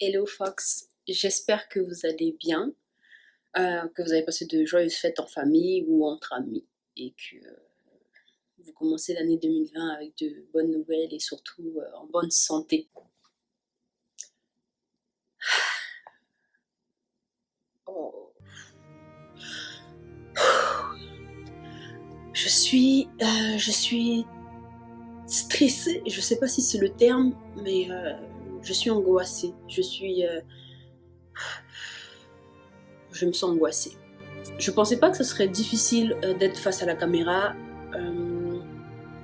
Hello Fox, j'espère que vous allez bien, que vous avez passé de joyeuses fêtes en famille ou entre amis et que vous commencez l'année 2020 avec de bonnes nouvelles et surtout en bonne santé. Oh. Je suis stressée, je sais pas si c'est le terme, mais je suis angoissée. Je me sens angoissée. Je pensais pas que ce serait difficile d'être face à la caméra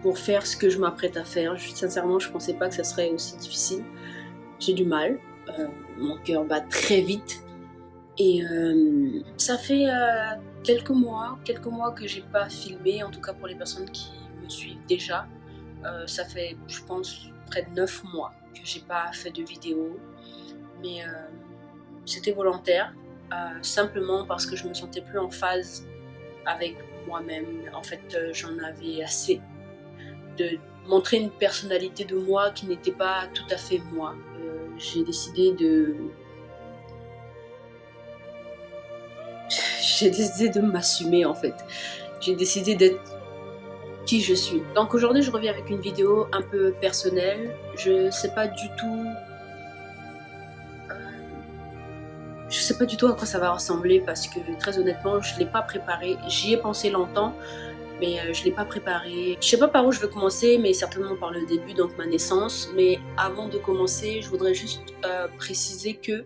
pour faire ce que je m'apprête à faire. Sincèrement, je pensais pas que ça serait aussi difficile. J'ai du mal, mon cœur bat très vite et ça fait quelques mois que j'ai pas filmé, en tout cas pour les personnes qui me suivent déjà. Ça fait, je pense, près de 9 mois que j'ai pas fait de vidéo, mais c'était volontaire, simplement parce que je me sentais plus en phase avec moi-même. En fait, j'en avais assez de montrer une personnalité de moi qui n'était pas tout à fait moi. J'ai décidé de m'assumer en fait. J'ai décidé d'être qui je suis. Donc aujourd'hui, je reviens avec une vidéo un peu personnelle. Je sais pas du tout à quoi ça va ressembler parce que très honnêtement, je l'ai pas préparé. J'y ai pensé longtemps, mais je l'ai pas préparé. Je sais pas par où je vais commencer, mais certainement par le début, donc ma naissance. Mais avant de commencer, je voudrais juste préciser que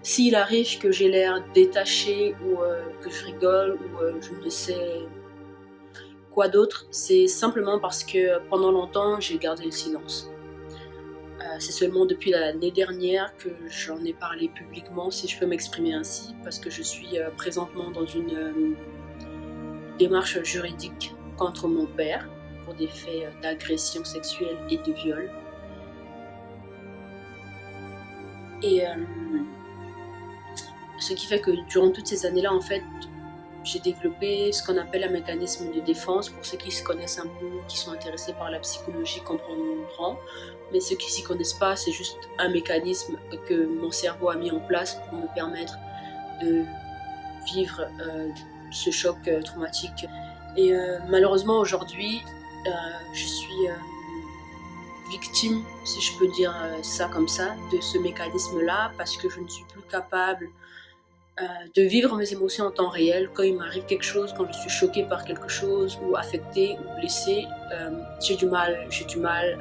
s'il arrive que j'ai l'air détachée ou que je rigole ou je ne sais quoi d'autre, c'est simplement parce que pendant longtemps, j'ai gardé le silence. C'est seulement depuis l'année dernière que j'en ai parlé publiquement, si je peux m'exprimer ainsi, parce que je suis présentement dans une démarche juridique contre mon père pour des faits d'agression sexuelle et de viol. Et ce qui fait que durant toutes ces années-là, en fait, j'ai développé ce qu'on appelle un mécanisme de défense. Pour ceux qui se connaissent un peu, qui sont intéressés par la psychologie, comprendront. Mais ceux qui ne s'y connaissent pas, c'est juste un mécanisme que mon cerveau a mis en place pour me permettre de vivre ce choc traumatique. Et malheureusement, aujourd'hui, je suis victime, si je peux dire ça comme ça, de ce mécanisme-là, parce que je ne suis plus capable de vivre mes émotions en temps réel. Quand il m'arrive quelque chose, quand je suis choquée par quelque chose ou affectée ou blessée, j'ai du mal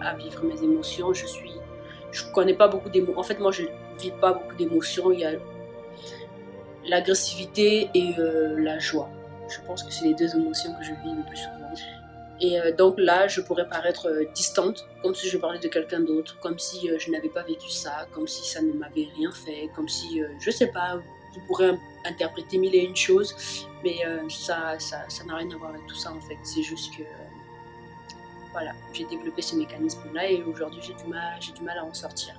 à vivre mes émotions. Je connais pas beaucoup d'émotions. En fait, moi, je vis pas beaucoup d'émotions. Il y a l'agressivité et la joie. Je pense que c'est les deux émotions que je vis le plus souvent. Et donc là, je pourrais paraître distante, comme si je parlais de quelqu'un d'autre, comme si je n'avais pas vécu ça, comme si ça ne m'avait rien fait, comme si, je sais pas, vous pourrez interpréter mille et une choses, mais ça n'a rien à voir avec tout ça en fait. C'est juste que, voilà, j'ai développé ce mécanisme-là et aujourd'hui j'ai du mal à en sortir.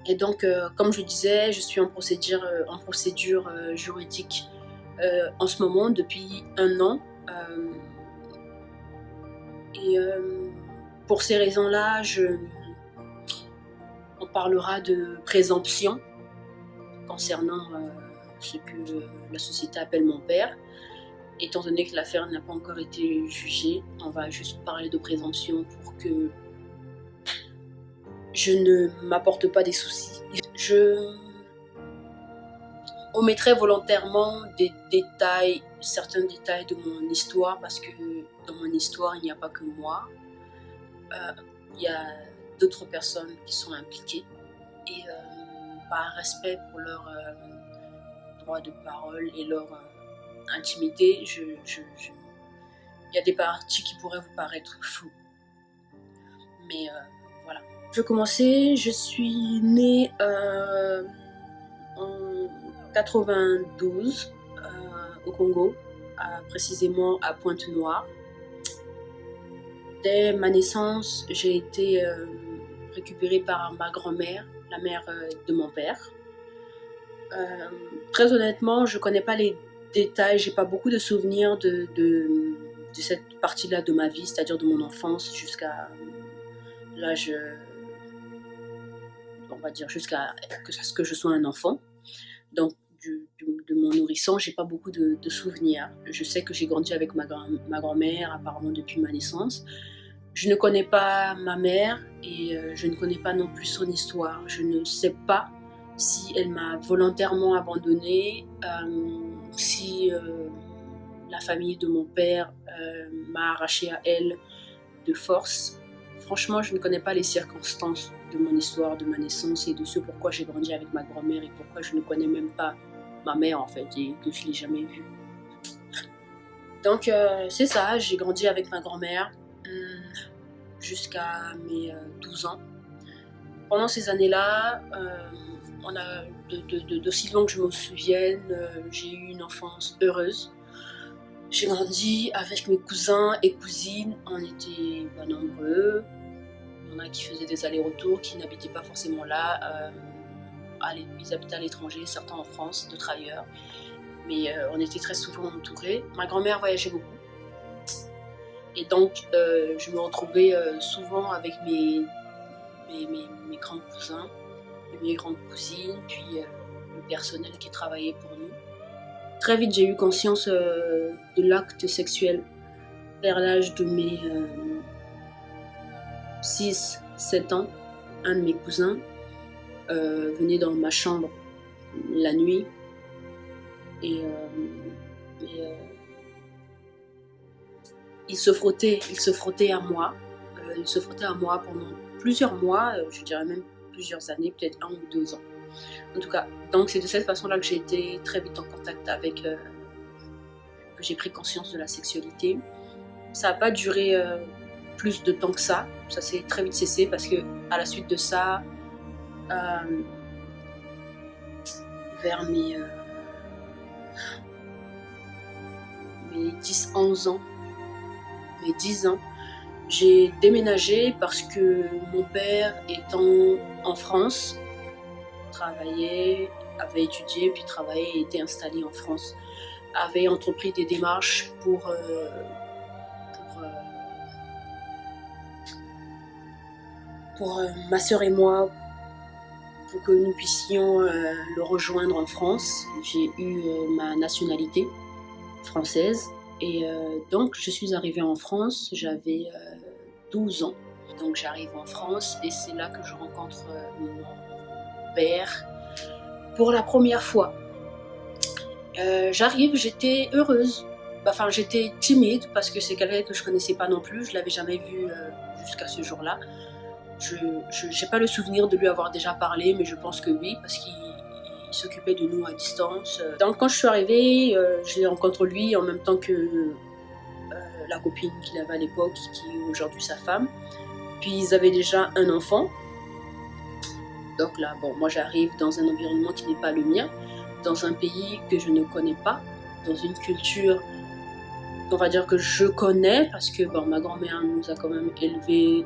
Et donc, comme je disais, je suis en procédure juridique en ce moment depuis 1 an. Et pour ces raisons-là, on parlera de présomption concernant ce que la société appelle mon père. Étant donné que l'affaire n'a pas encore été jugée, on va juste parler de présomption pour que je ne m'apporte pas des soucis. Je omettrai volontairement certains détails de mon histoire parce que dans mon histoire, il n'y a pas que moi. Il y a d'autres personnes qui sont impliquées et par respect pour leur droit de parole et leur intimité, il y a des parties qui pourraient vous paraître floues. Mais voilà. Je vais commencer. Je suis née en 92 au Congo, précisément à Pointe-Noire. Dès ma naissance, j'ai été récupérée par ma grand-mère, la mère de mon père. Très honnêtement, je ne connais pas les détails, j'ai pas beaucoup de souvenirs de cette partie-là de ma vie, c'est-à-dire de mon enfance jusqu'à l'âge on va dire jusqu'à ce que je sois un enfant. Donc de mon nourrisson, j'ai pas beaucoup de souvenirs. Je sais que j'ai grandi avec ma grand-mère apparemment depuis ma naissance. Je ne connais pas ma mère et je ne connais pas non plus son histoire. Je ne sais pas si elle m'a volontairement abandonnée, si la famille de mon père m'a arrachée à elle de force. Franchement, je ne connais pas les circonstances de mon histoire, de ma naissance et de ce pourquoi j'ai grandi avec ma grand-mère et pourquoi je ne connais même pas ma mère en fait et que je ne l'ai jamais vue. Donc c'est ça, j'ai grandi avec ma grand-mère jusqu'à mes 12 ans. Pendant ces années-là, d'aussi loin que je me souvienne, j'ai eu une enfance heureuse. J'ai grandi avec mes cousins et cousines, on était nombreux. Il y en a qui faisaient des allers-retours, qui n'habitaient pas forcément là. Ils habitaient à l'étranger, certains en France, d'autres ailleurs. Mais on était très souvent entourés. Ma grand-mère voyageait beaucoup. Et donc, je me retrouvais souvent avec mes grands cousins, mes grandes cousines, puis le personnel qui travaillait pour nous. Très vite, j'ai eu conscience de l'acte sexuel vers l'âge de mes 6-7 ans. Un de mes cousins venait dans ma chambre la nuit et il se frottait à moi. Il se frottait à moi pendant plusieurs mois, je dirais même plusieurs années, peut-être 1 ou 2 ans. En tout cas, donc c'est de cette façon-là que j'ai été très vite en contact avec, que j'ai pris conscience de la sexualité. Ça n'a pas duré plus de temps que ça s'est très vite cessé parce que à la suite de ça, vers mes 10-11 ans, mes 10 ans, j'ai déménagé parce que mon père étant en France, avait étudié, puis travaillé et était installé en France, avait entrepris des démarches pour ma sœur et moi, pour que nous puissions le rejoindre en France. J'ai eu ma nationalité française et donc je suis arrivée en France, j'avais 12 ans. Donc j'arrive en France et c'est là que je rencontre mon père pour la première fois. J'arrive, j'étais heureuse. Enfin, j'étais timide parce que c'est quelqu'un que je connaissais pas non plus. Je l'avais jamais vu jusqu'à ce jour-là. Je n'ai pas le souvenir de lui avoir déjà parlé, mais je pense que oui, parce qu'il s'occupait de nous à distance. Donc quand je suis arrivée, je l'ai rencontré lui en même temps que la copine qu'il avait à l'époque, qui est aujourd'hui sa femme. Puis ils avaient déjà un enfant. Donc là, bon, moi j'arrive dans un environnement qui n'est pas le mien, dans un pays que je ne connais pas, dans une culture, on va dire que je connais, parce que bon, ma grand-mère nous a quand même élevés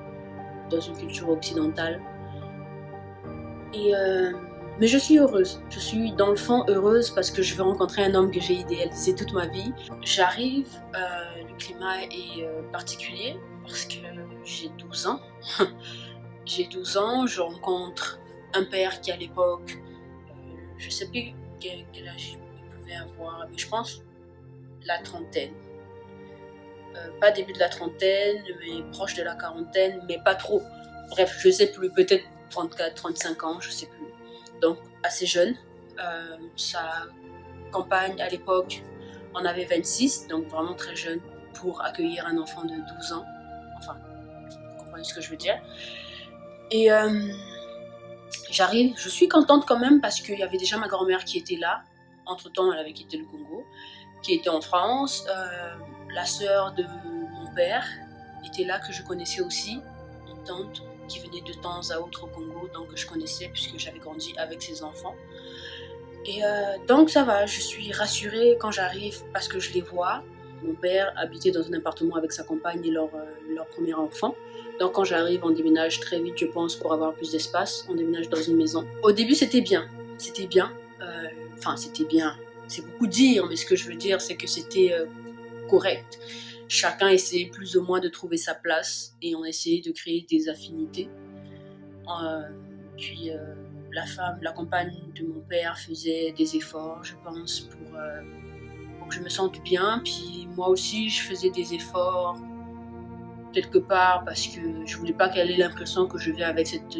dans une culture occidentale. Mais je suis heureuse, je suis dans le fond heureuse parce que je vais rencontrer un homme que j'ai idéalisé toute ma vie. J'arrive, le climat est particulier parce que j'ai 12 ans. J'ai 12 ans, je rencontre un père qui à l'époque, je ne sais plus quel âge il pouvait avoir, mais je pense la trentaine. Pas début de la trentaine, mais proche de la quarantaine, mais pas trop. Bref, je ne sais plus, peut-être 34, 35 ans, je ne sais plus. Donc assez jeune. Sa compagne à l'époque en avait 26, donc vraiment très jeune pour accueillir un enfant de 12 ans. Enfin, vous comprenez ce que je veux dire. Et j'arrive, je suis contente quand même parce qu'il y avait déjà ma grand-mère qui était là. Entre-temps, elle avait quitté le Congo, qui était en France. La sœur de mon père était là, que je connaissais aussi, une tante qui venait de temps à autre au Congo, donc je connaissais puisque j'avais grandi avec ses enfants. Et donc ça va, je suis rassurée quand j'arrive parce que je les vois. Mon père habitait dans un appartement avec sa compagne et leur premier enfant. Donc quand j'arrive, on déménage très vite, je pense, pour avoir plus d'espace. On déménage dans une maison. Au début, c'était bien. C'était bien. C'était bien. C'est beaucoup dire, mais ce que je veux dire, c'est que c'était correct. Chacun essayait plus ou moins de trouver sa place et on essayait de créer des affinités. Puis la compagne de mon père faisait des efforts, je pense, pour que je me sente bien. Puis moi aussi, je faisais des efforts quelque part parce que je voulais pas qu'elle ait l'impression que je vais avec cette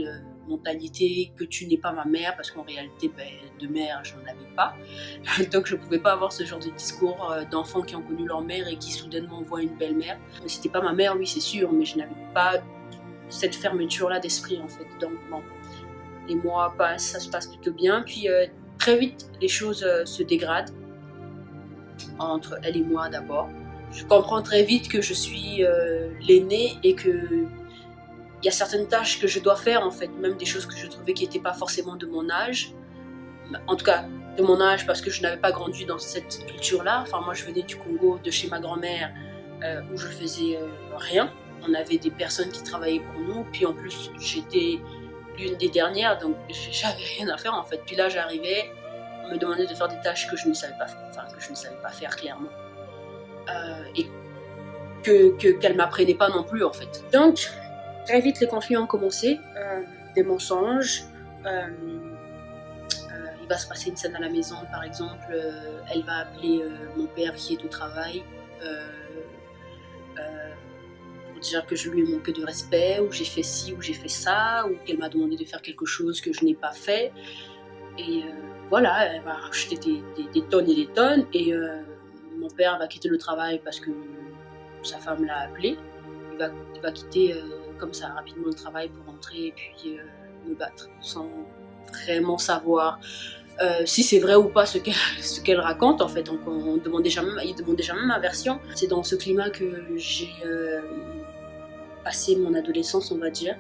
mentalité que tu n'es pas ma mère, parce qu'en réalité, de mère, je n'en avais pas. Donc je pouvais pas avoir ce genre de discours d'enfants qui ont connu leur mère et qui soudainement voient une belle-mère. Mais c'était pas ma mère, oui, c'est sûr, mais je n'avais pas cette fermeture-là d'esprit, en fait. Donc bon, les mois passent, ça se passe plutôt bien. Puis très vite, les choses se dégradent entre elle et moi d'abord. Je comprends très vite que je suis l'aînée et que il y a certaines tâches que je dois faire, en fait, même des choses que je trouvais qui n'étaient pas forcément de mon âge. En tout cas, de mon âge, parce que je n'avais pas grandi dans cette culture-là. Enfin, moi, je venais du Congo, de chez ma grand-mère, où je faisais rien. On avait des personnes qui travaillaient pour nous. Puis en plus, j'étais l'une des dernières, donc j'avais rien à faire, en fait. Puis là, j'arrivais, on me demandait de faire des tâches que je ne savais pas, que je ne savais pas faire clairement. Et qu'elle ne m'apprenait pas non plus, en fait. Donc, très vite, les conflits ont commencé, des mensonges. Il va se passer une scène à la maison, par exemple. Elle va appeler mon père qui est au travail pour dire que je lui ai manqué de respect, ou j'ai fait ci, ou j'ai fait ça, ou qu'elle m'a demandé de faire quelque chose que je n'ai pas fait. Et voilà, elle va racheter des tonnes et des tonnes. Et mon père va quitter le travail parce que sa femme l'a appelé. Il va quitter comme ça rapidement le travail pour rentrer et puis me battre sans vraiment savoir si c'est vrai ou pas ce qu'elle raconte, en fait. Donc il demandait jamais ma version. C'est dans ce climat que j'ai passé mon adolescence, on va dire.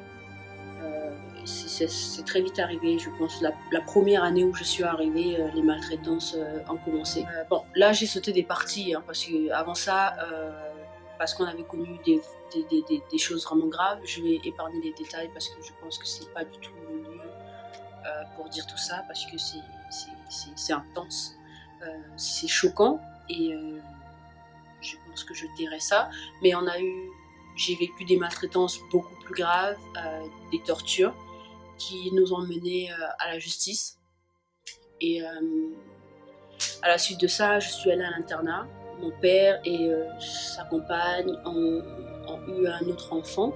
C'est très vite arrivé, je pense. La première année où je suis arrivée, les maltraitances ont commencé. Bon, là j'ai sauté des parties, hein, parce qu'avant ça, parce qu'on avait connu des choses vraiment graves, je vais épargner les détails parce que je pense que c'est pas du tout le lieu pour dire tout ça, parce que c'est intense, c'est choquant, et je pense que je dirais ça. Mais j'ai vécu des maltraitances beaucoup plus graves, des tortures qui nous ont menés à la justice. Et à la suite de ça, je suis allée à l'internat. Mon père et sa compagne ont eu un autre enfant,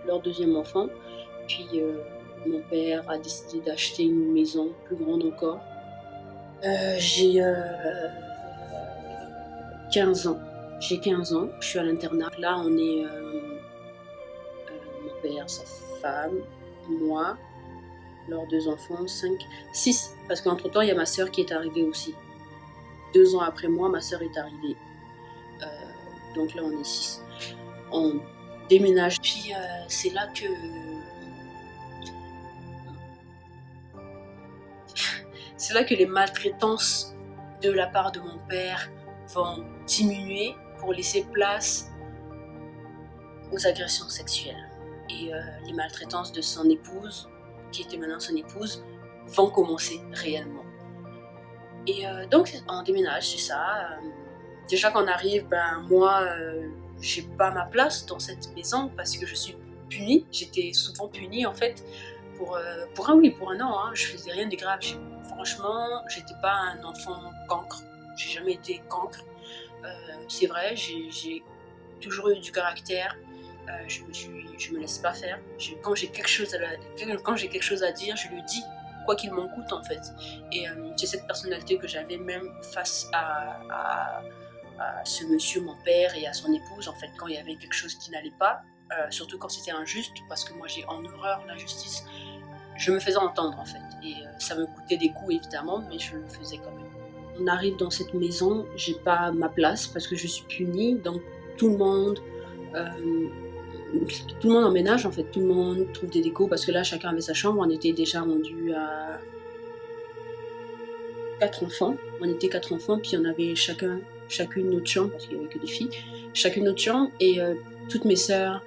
leur deuxième enfant. Puis mon père a décidé d'acheter une maison plus grande encore. J'ai 15 ans. J'ai 15 ans, je suis à l'internat. Là, on est mon père, sa femme, moi, leurs 2 enfants, 6. Parce qu'entre-temps, il y a ma sœur qui est arrivée aussi. 2 ans après moi, ma sœur est arrivée. Donc là, on est 6. On déménage. Puis c'est là que... c'est là que les maltraitances de la part de mon père vont diminuer pour laisser place aux agressions sexuelles. Et les maltraitances de son épouse, qui était maintenant son épouse, vont commencer réellement. Et donc on déménage, c'est ça. Déjà qu'on arrive, moi, j'ai pas ma place dans cette maison parce que je suis punie. J'étais souvent punie, en fait, pour un an. Hein. Je faisais rien de grave. Franchement, j'étais pas un enfant cancre. J'ai jamais été cancre. C'est vrai, j'ai toujours eu du caractère. Je me laisse pas faire. Quand j'ai quelque chose à dire, je le dis, quoi qu'il m'en coûte, en fait. Et c'est cette personnalité que j'avais même face à ce monsieur, mon père, et à son épouse, en fait, quand il y avait quelque chose qui n'allait pas, surtout quand c'était injuste, parce que moi j'ai en horreur l'injustice, je me faisais entendre, en fait. Et ça me coûtait des coups, évidemment, mais je le faisais quand même. On arrive dans cette maison, j'ai pas ma place parce que je suis punie, donc tout le monde emménage, en fait. Tout le monde trouve des décos parce que là, chacun avait sa chambre. On était déjà rendu à 4 enfants. On était 4 enfants, puis on avait chacune notre chambre, parce qu'il n'y avait que des filles. Chacune notre chambre, et toutes mes sœurs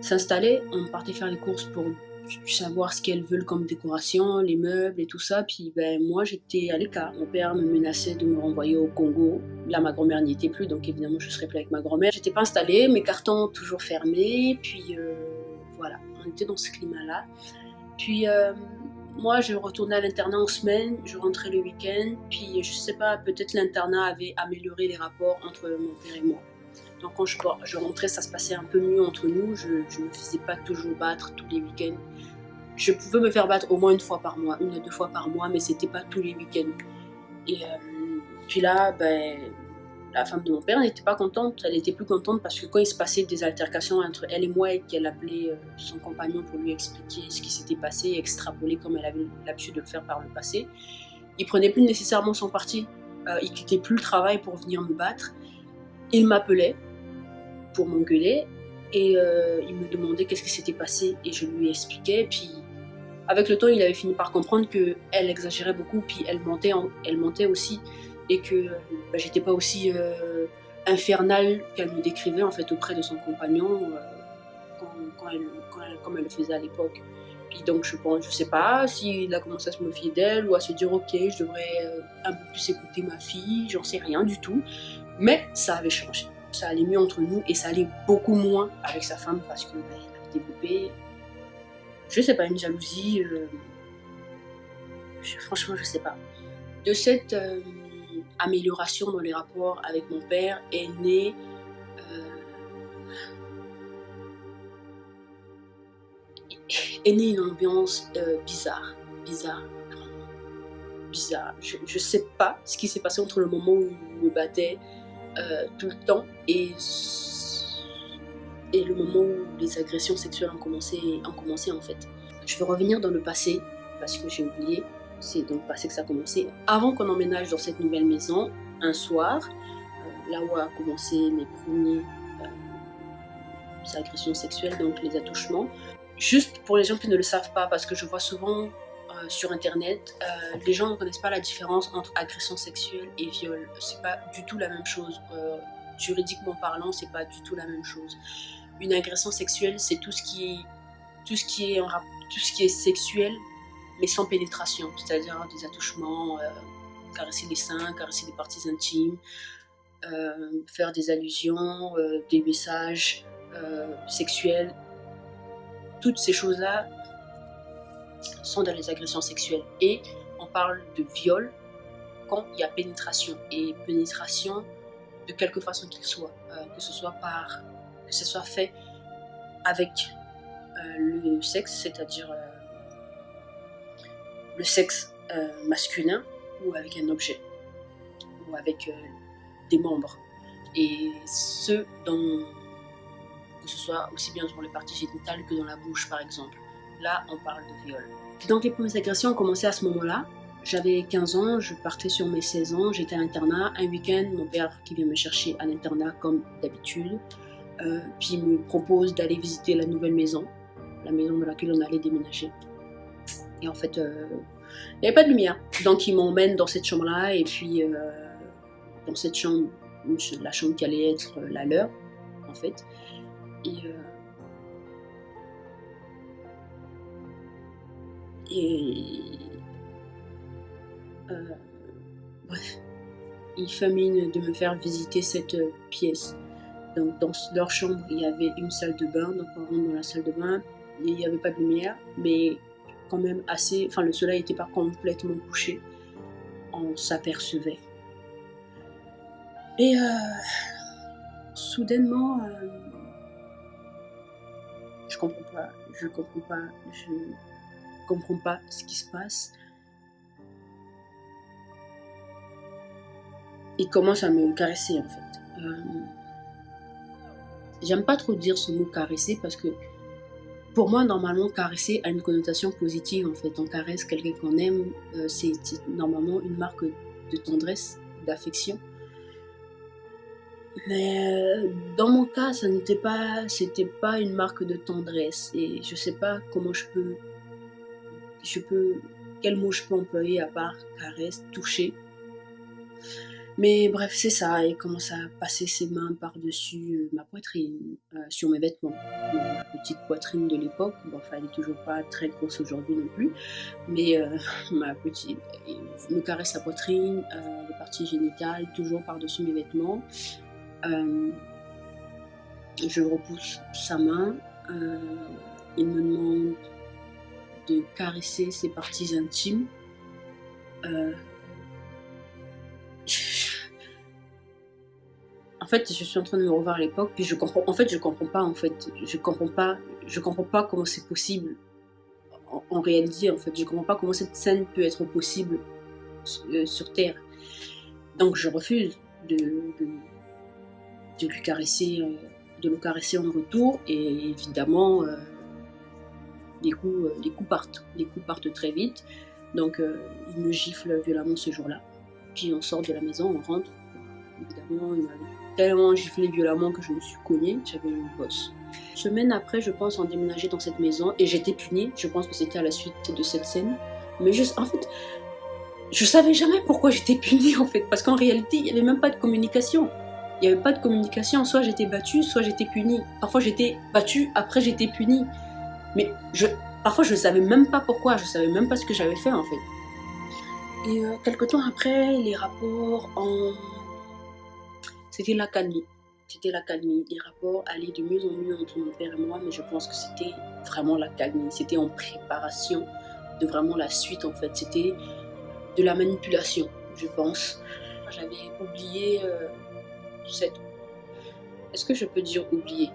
s'installaient. On partait faire les courses pour savoir ce qu'elles veulent comme décoration, les meubles et tout ça. Puis moi, j'étais à l'écart. Mon père me menaçait de me renvoyer au Congo. Là, ma grand-mère n'y était plus, donc évidemment, je serais plus avec ma grand-mère. J'étais pas installée, mes cartons toujours fermés. Puis voilà, on était dans ce climat-là. Puis moi, je retournais à l'internat en semaine, je rentrais le week-end, puis je sais pas, peut-être l'internat avait amélioré les rapports entre mon père et moi. Donc quand je rentrais, ça se passait un peu mieux entre nous, je ne me faisais pas toujours battre tous les week-ends. Je pouvais me faire battre au moins une fois par mois, 1 à 2 fois par mois, mais c'était pas tous les week-ends. Et puis là, la femme de mon père n'était pas contente. Elle était plus contente parce que quand il se passait des altercations entre elle et moi et qu'elle appelait son compagnon pour lui expliquer ce qui s'était passé, extrapoler comme elle avait l'habitude de le faire par le passé, il prenait plus nécessairement son parti. Il quittait plus le travail pour venir me battre. Il m'appelait pour m'engueuler et il me demandait qu'est-ce qui s'était passé et je lui expliquais. Puis avec le temps, il avait fini par comprendre qu'elle exagérait beaucoup, puis elle mentait aussi, et que j'étais pas aussi infernale qu'elle me décrivait en fait auprès de son compagnon comme elle le faisait à l'époque. Puis donc je sais pas s'il a commencé à se méfier d'elle ou à se dire ok, je devrais un peu plus écouter ma fille, j'en sais rien du tout. Mais ça avait changé, ça allait mieux entre nous et ça allait beaucoup moins avec sa femme parce que elle avait développé, je sais pas, une jalousie. Franchement, je sais pas. De cette amélioration dans les rapports avec mon père est née une ambiance bizarre. Je sais pas ce qui s'est passé entre le moment où il me battait tout le temps et le moment où les agressions sexuelles ont commencé en fait. Je veux revenir dans le passé parce que j'ai oublié. C'est dans le passé que ça a commencé. Avant qu'on emménage dans cette nouvelle maison, un soir, là où a commencé les premières agressions sexuelles, donc les attouchements. Juste pour les gens qui ne le savent pas, parce que je vois souvent sur internet, les gens ne connaissent pas la différence entre agression sexuelle et viol. C'est pas du tout la même chose. Juridiquement parlant, c'est pas du tout la même chose. Une agression sexuelle, c'est tout ce qui est sexuel, mais sans pénétration, c'est-à-dire des attouchements, caresser les seins, caresser les parties intimes, faire des allusions, des messages sexuels. Toutes ces choses-là sont dans les agressions sexuelles. Et on parle de viol quand il y a pénétration. Et pénétration de quelque façon qu'il soit, que ce soit fait avec le sexe, c'est-à-dire le sexe masculin ou avec un objet ou avec des membres. Et que ce soit aussi bien dans les parties génitales que dans la bouche par exemple. Là, on parle de viol. Donc les premières agressions ont commencé à ce moment-là. J'avais 15 ans, je partais sur mes 16 ans, j'étais à l'internat. Un week-end, mon père qui vient me chercher à l'internat comme d'habitude, puis il me propose d'aller visiter la nouvelle maison, la maison dans laquelle on allait déménager. Et en fait, il n'y avait pas de lumière. Donc il m'emmène dans cette chambre-là, et puis dans cette chambre, la chambre qui allait être la leur, en fait. Bref, il fait mine de me faire visiter cette pièce. Donc dans leur chambre, il y avait une salle de bain, donc on rentre dans la salle de bain, et il n'y avait pas de lumière, mais quand même assez, le soleil n'était pas complètement couché, on s'apercevait. Et soudainement, je comprends pas ce qui se passe. Il commence à me caresser en fait. J'aime pas trop dire ce mot caresser parce que pour moi normalement caresser a une connotation positive en fait. On caresse quelqu'un qu'on aime, c'est normalement une marque de tendresse, d'affection. Mais dans mon cas, c'était pas une marque de tendresse et je sais pas comment quel mot je peux employer à part caresse, toucher. Mais bref, c'est ça, il commence à passer ses mains par-dessus ma poitrine, sur mes vêtements. Ma petite poitrine de l'époque, elle n'est toujours pas très grosse aujourd'hui non plus, mais il me caresse la poitrine, les parties génitales, toujours par-dessus mes vêtements. Je repousse sa main, il me demande de caresser ses parties intimes. En fait, je suis en train de me revoir à l'époque, puis je comprends pas comment c'est possible. En réalité, en fait, je comprends pas comment cette scène peut être possible sur Terre. Donc, je refuse de lui caresser, de le caresser en retour, et évidemment, les coups partent très vite. Donc, il me gifle violemment ce jour-là. Puis on sort de la maison, on rentre. Évidemment, il m'avait tellement giflé violemment que je me suis cognée, j'avais une bosse. Une semaine après, je pense, on déménageait dans cette maison et j'étais punie. Je pense que c'était à la suite de cette scène. Mais en fait, je savais jamais pourquoi j'étais punie, en fait, parce qu'en réalité, il n'y avait même pas de communication. Il n'y avait pas de communication. Soit j'étais battue, soit j'étais punie. Parfois, j'étais battue, après j'étais punie. Mais parfois, je ne savais même pas pourquoi. Je ne savais même pas ce que j'avais fait, en fait. Et quelque temps après, les rapports C'était la calmie. Les rapports allaient de mieux en mieux entre mon père et moi, mais je pense que c'était vraiment la calmie. C'était en préparation de vraiment la suite, en fait. C'était de la manipulation, je pense. J'avais oublié Est-ce que je peux dire oublier?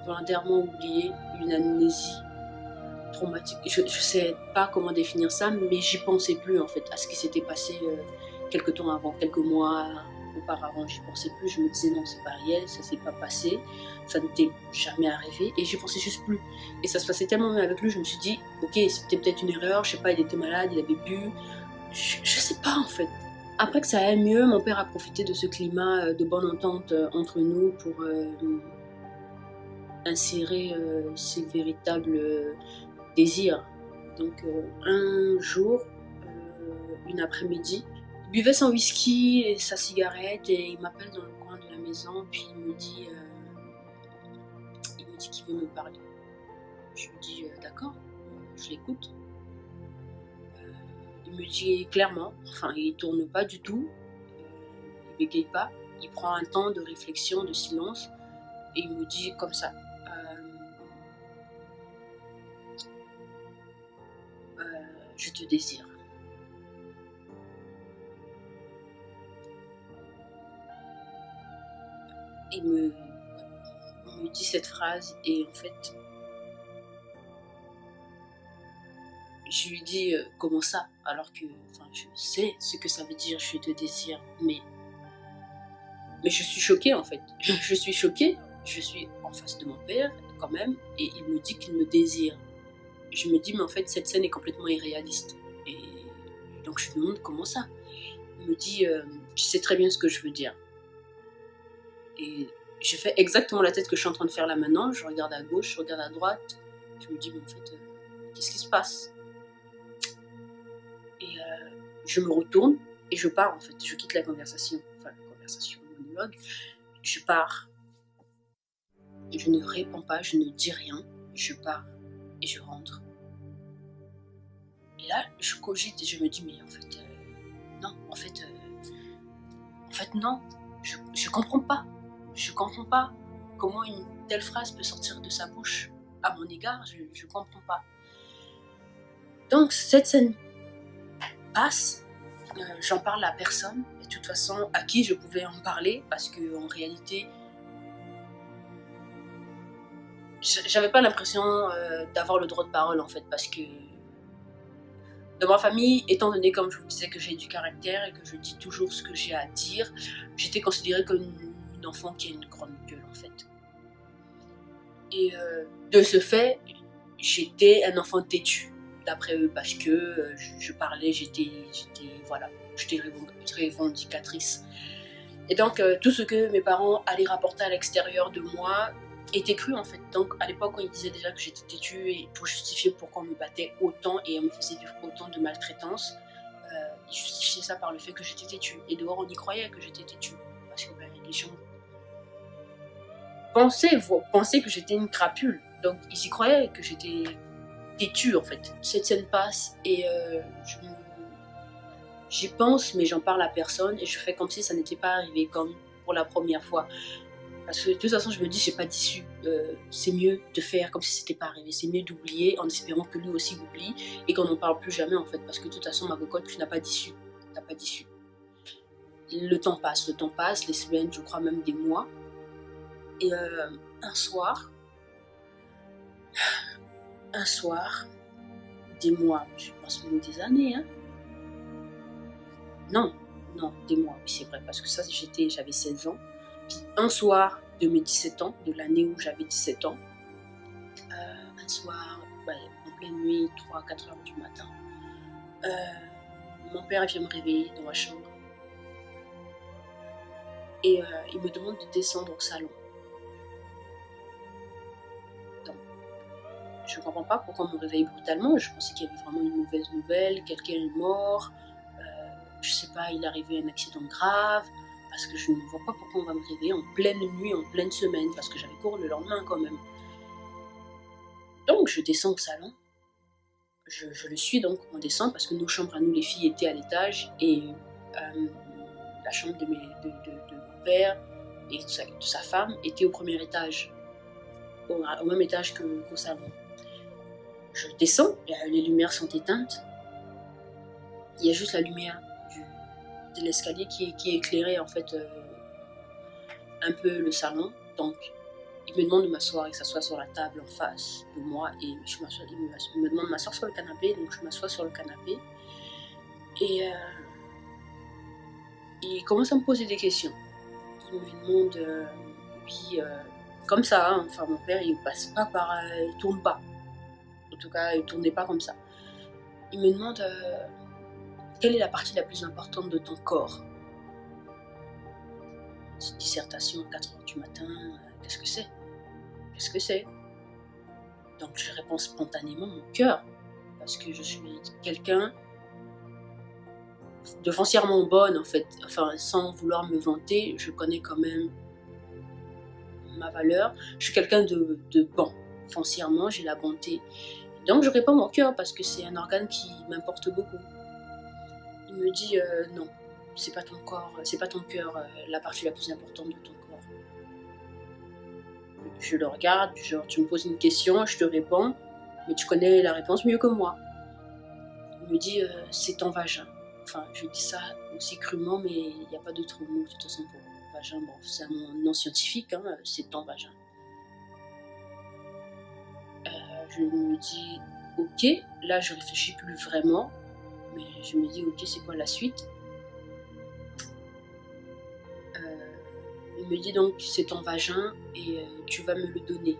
Volontairement oublié, une amnésie traumatique. Je ne sais pas comment définir ça, mais j'y pensais plus, en fait, à ce qui s'était passé quelques temps avant, quelques mois auparavant. J'y pensais plus, je me disais non, c'est pas réel, ça s'est pas passé, ça n'était jamais arrivé, et j'y pensais juste plus. Et ça se passait tellement bien avec lui, je me suis dit, ok, c'était peut-être une erreur, je sais pas, il était malade, il avait bu, je sais pas, en fait. Après que ça aille mieux, mon père a profité de ce climat de bonne entente entre nous pour insérer ses véritables désirs. Donc un jour, une après-midi, il buvait son whisky et sa cigarette et il m'appelle dans le coin de la maison, puis il me dit qu'il veut me parler. Je lui dis d'accord, je l'écoute. Il me dit clairement, enfin il tourne pas du tout, il bégaye pas, il prend un temps de réflexion, de silence, et il me dit comme ça, je te désire. Il me dit cette phrase et en fait, je lui dis comment ça, alors que je sais ce que ça veut dire, je te désire, mais je suis choquée, en fait. Je suis choquée, je suis en face de mon père quand même, et il me dit qu'il me désire. Je me dis, mais en fait, cette scène est complètement irréaliste. Et donc je lui demande comment ça. Il me dit, tu sais très bien ce que je veux dire. Et je fais exactement la tête que je suis en train de faire là maintenant. Je regarde à gauche, je regarde à droite. Je me dis, mais en fait, qu'est-ce qui se passe? Et je me retourne et je pars, en fait. Je quitte la conversation. Enfin, la conversation, le monologue. Je pars. Je ne réponds pas, je ne dis rien. Je pars et je rentre. Et là, je cogite et je me dis, mais en fait, non. En fait, non. Je comprends pas. Je comprends pas comment une telle phrase peut sortir de sa bouche à mon égard. Je comprends pas. Donc, cette scène passe. J'en parle à personne. Et de toute façon, à qui je pouvais en parler, parce qu'en réalité, j'avais pas l'impression d'avoir le droit de parole, en fait, parce que dans ma famille, étant donné, comme je vous disais, que j'ai du caractère et que je dis toujours ce que j'ai à dire, j'étais considérée comme une enfant qui a une grande gueule, en fait. Et de ce fait, j'étais un enfant têtu, d'après eux, parce que je parlais, j'étais revendicatrice. Et donc, tout ce que mes parents allaient rapporter à l'extérieur de moi était cru, en fait. Donc, à l'époque, quand ils disaient déjà que j'étais têtue, et pour justifier pourquoi on me battait autant et on me faisait vivre autant de maltraitance, ils justifiaient ça par le fait que j'étais têtue. Et dehors, on y croyait que j'étais têtue. Parce que les gens pensaient que j'étais une crapule. Donc, ils y croyaient que j'étais têtue, en fait. Cette scène passe et j'y pense, mais j'en parle à personne et je fais comme si ça n'était pas arrivé, comme pour la première fois. Parce que de toute façon, je me dis, j'ai pas d'issue. C'est mieux de faire comme si c'était pas arrivé. C'est mieux d'oublier en espérant que lui aussi oublie et qu'on n'en parle plus jamais en fait. Parce que de toute façon, ma cocotte, tu n'as pas d'issue. T'as pas d'issue. Le temps passe, les semaines, je crois même des mois. Et un soir, des mois, je pense même des années, hein. Non, des mois, oui c'est vrai, parce que ça j'avais 16 ans. Puis un soir de mes 17 ans, de l'année où j'avais 17 ans, un soir, en pleine nuit, 3-4 heures du matin, mon père vient me réveiller dans ma chambre. Et il me demande de descendre au salon. Donc, je ne comprends pas pourquoi on me réveille brutalement. Je pensais qu'il y avait vraiment une mauvaise nouvelle, quelqu'un est mort, je sais pas, il est arrivé un accident grave, parce que je ne vois pas pourquoi on va me réveiller en pleine nuit, en pleine semaine, parce que j'avais cours le lendemain quand même. Donc je descends au salon, je le suis donc, on descend, parce que nos chambres à nous les filles étaient à l'étage, et la chambre de mon père et de sa femme était au premier étage, au même étage qu'au salon. Je descends, les lumières sont éteintes, il y a juste la lumière de l'escalier qui éclairait en fait un peu le salon. Donc il me demande de m'asseoir et que ça soit sur la table en face de moi, et il me demande de m'asseoir sur le canapé, donc je m'assois sur le canapé et il commence à me poser des questions. Il me demande, comme ça, hein, enfin mon père il passe pas par, il tourne pas, en tout cas il tournait pas comme ça. Il me demande quelle est la partie la plus importante de ton corps. Petite dissertation à 4 heures du matin, qu'est-ce que c'est? Qu'est-ce que c'est? Donc je réponds spontanément mon cœur, parce que je suis quelqu'un de foncièrement bonne en fait, enfin sans vouloir me vanter, je connais quand même ma valeur, je suis quelqu'un de bon, foncièrement j'ai la bonté. Donc je réponds mon cœur parce que c'est un organe qui m'importe beaucoup. Il me dit non, c'est pas ton corps, c'est pas ton cœur la partie la plus importante de ton corps. Je le regarde, genre tu me poses une question, je te réponds, mais tu connais la réponse mieux que moi. Il me dit c'est ton vagin. Enfin, je dis ça aussi crûment, mais il n'y a pas d'autre mot de toute façon pour vagin. Bon, c'est un nom scientifique, hein, c'est ton vagin. Je me dis ok, là je réfléchis plus vraiment, mais je me dis ok, c'est quoi la suite? Il me dit donc c'est ton vagin et tu vas me le donner.